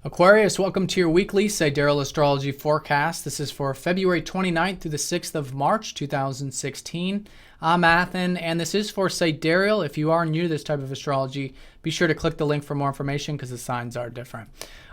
Aquarius, welcome to your weekly Sidereal Astrology forecast. This is for February 29th through the 6th of March, 2016. I'm Athen, and this is for Sidereal. If you are new to this type of astrology, be sure to click the link for more information because the signs are different.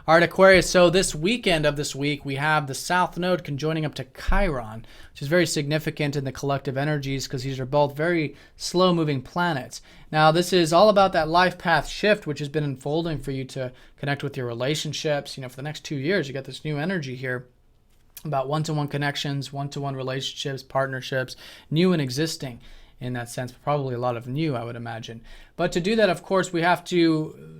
All right, Aquarius, so this weekend of this week, we have the South Node conjoining up to Chiron, which is very significant in the collective energies because these are both very slow-moving planets. Now, this is all about that life path shift, which has been unfolding for you to connect with your relationships. You know, for the next 2 years, you got this new energy here about one-to-one connections, one-to-one relationships, partnerships, new and existing in that sense, probably a lot of new, I would imagine. But to do that, of course, we have to,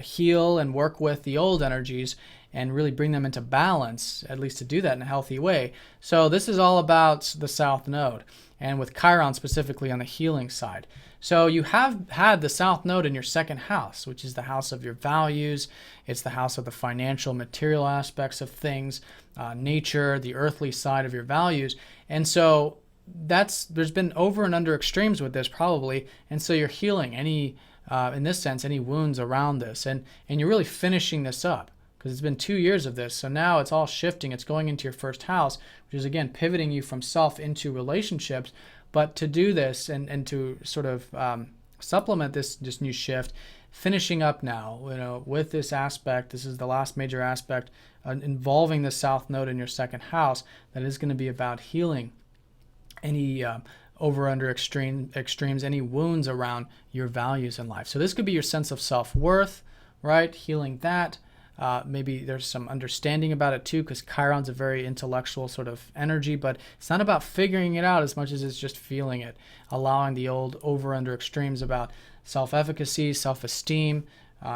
heal and work with the old energies and really bring them into balance, at least to do that in a healthy way. So this is all about the South Node, and with Chiron specifically on the healing side. So you have had the South Node in your second house, which is the house of your values. It's the house of the financial, material aspects of things, nature, the earthly side of your values. And so there's been over and under extremes with this probably, and so you're healing any in this sense any wounds around this, and you're really finishing this up because it's been 2 years of this. So now it's all shifting, it's going into your first house, which is again pivoting you from self into relationships. But to do this and to sort of supplement this new shift, finishing up now, with this aspect, this is the last major aspect involving the South Node in your second house that is going to be about healing any over under extremes, any wounds around your values in life. So this could be your sense of self-worth, right? Healing that. Maybe there's some understanding about it too, because Chiron's a very intellectual sort of energy, but it's not about figuring it out as much as it's just feeling it, allowing the old over under extremes about self-efficacy, self-esteem,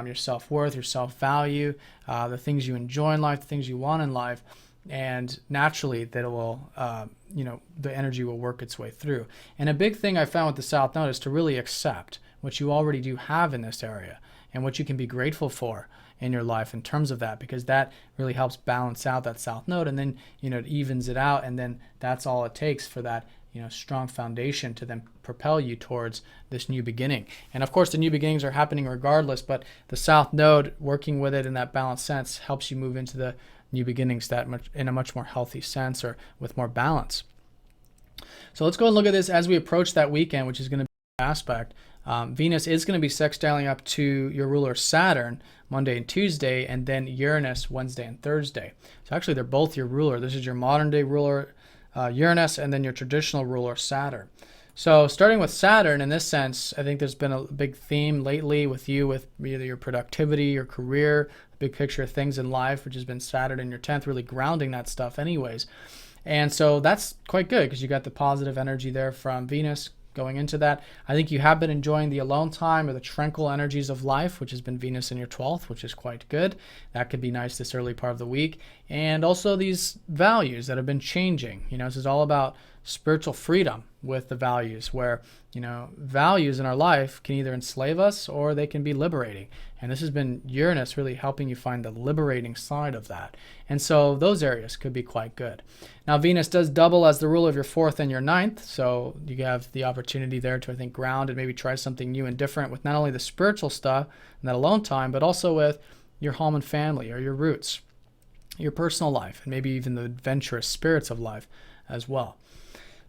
your self-worth, your self-value, the things you enjoy in life, the things you want in life. And naturally that it will, the energy will work its way through. And a big thing I found with the South Node is to really accept what you already do have in this area and what you can be grateful for in your life in terms of that, because that really helps balance out that South Node, and then, it evens it out, and then that's all it takes for that, strong foundation to then propel you towards this new beginning. And of course, the new beginnings are happening regardless, but the South Node, working with it in that balanced sense, helps you move into the new beginnings in a much more healthy sense, or with more balance. So let's go and look at this as we approach that weekend, which is going to be an aspect. Venus is going to be sextiling up to your ruler Saturn Monday and Tuesday, and then Uranus Wednesday and Thursday. So actually they're both your ruler. This is your modern day ruler Uranus, and then your traditional ruler Saturn. So starting with Saturn, in this sense, I think there's been a big theme lately with you with either your productivity, your career, the big picture of things in life, which has been Saturn in your 10th, really grounding that stuff anyways. And so that's quite good because you got the positive energy there from Venus going into that. I think you have been enjoying the alone time or the tranquil energies of life, which has been Venus in your 12th, which is quite good. That could be nice this early part of the week. And also these values that have been changing. This is all about spiritual freedom with the values, where values in our life can either enslave us or they can be liberating, and this has been Uranus really helping you find the liberating side of that. And so those areas could be quite good. Now Venus does double as the ruler of your 4th and your 9th, so you have the opportunity there to, I think, ground and maybe try something new and different with not only the spiritual stuff and that alone time, but also with your home and family, or your roots, your personal life, and maybe even the adventurous spirits of life as well.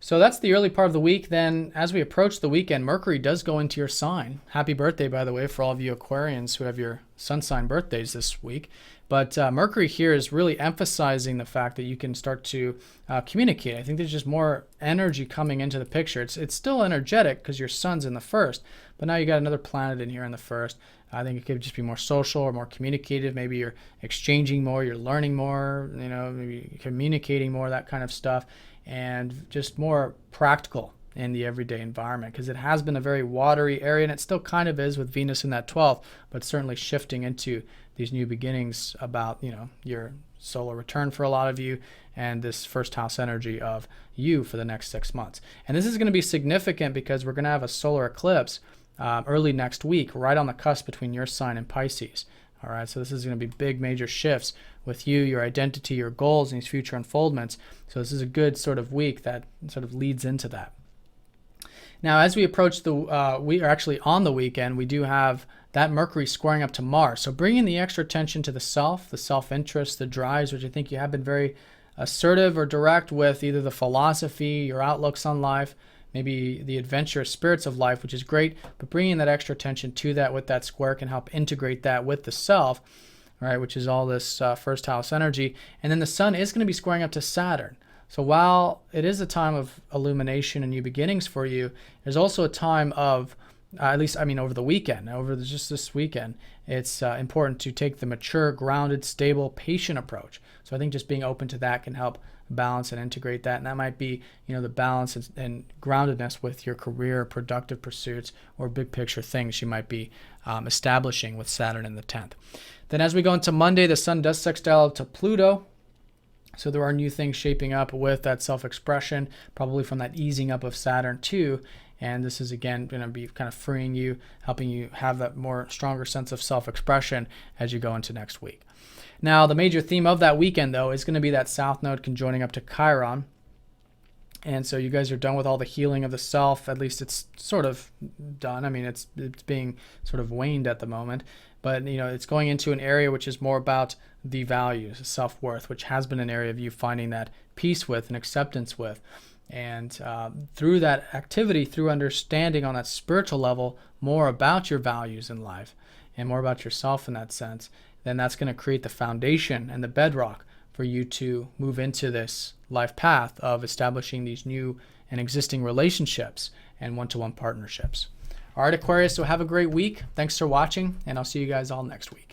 So that's the early part of the week. Then as we approach the weekend, Mercury does go into your sign. Happy birthday, by the way, for all of you Aquarians who have your sun sign birthdays this week. But Mercury here is really emphasizing the fact that you can start to communicate. I think there's just more energy coming into the picture. It's still energetic because your sun's in the first, but now you got another planet in here in the first. I think it could just be more social or more communicative. Maybe you're exchanging more, you're learning more, maybe communicating more, that kind of stuff. And just more practical in the everyday environment, because it has been a very watery area, and it still kind of is with Venus in that 12th, but certainly shifting into these new beginnings about your solar return for a lot of you, and this first house energy of you for the next 6 months. And this is going to be significant because we're going to have a solar eclipse early next week, right on the cusp between your sign and Pisces. All right, so this is going to be big major shifts with you, your identity, your goals, and these future unfoldments. So this is a good sort of week that sort of leads into that. Now, as we approach on the weekend, we do have that Mercury squaring up to Mars. So bringing the extra attention to the self-interest, the drives, which I think you have been very assertive or direct with either the philosophy, your outlooks on life, maybe the adventurous spirits of life, which is great, but bringing that extra attention to that with that square can help integrate that with the self, right, which is all this first house energy. And then the sun is going to be squaring up to Saturn. So while it is a time of illumination and new beginnings for you, there's also a time of, at least, I mean, over the weekend, just this weekend, it's important to take the mature, grounded, stable, patient approach. So I think just being open to that can help balance and integrate that. And that might be, the balance and groundedness with your career, productive pursuits, or big picture things you might be establishing with Saturn in the 10th. Then as we go into Monday, the sun does sextile to Pluto. So there are new things shaping up with that self-expression, probably from that easing up of Saturn too. And this is, again, going to be kind of freeing you, helping you have that more stronger sense of self-expression as you go into next week. Now, the major theme of that weekend, though, is going to be that South Node conjoining up to Chiron. And so you guys are done with all the healing of the self. At least it's sort of done. I mean, it's being sort of waned at the moment. But, it's going into an area which is more about the values, self-worth, which has been an area of you finding that peace with and acceptance with. And through that activity, through understanding on that spiritual level more about your values in life and more about yourself in that sense, then that's going to create the foundation and the bedrock for you to move into this life path of establishing these new and existing relationships and one-to-one partnerships. All right, Aquarius, so have a great week. Thanks for watching, and I'll see you guys all next week.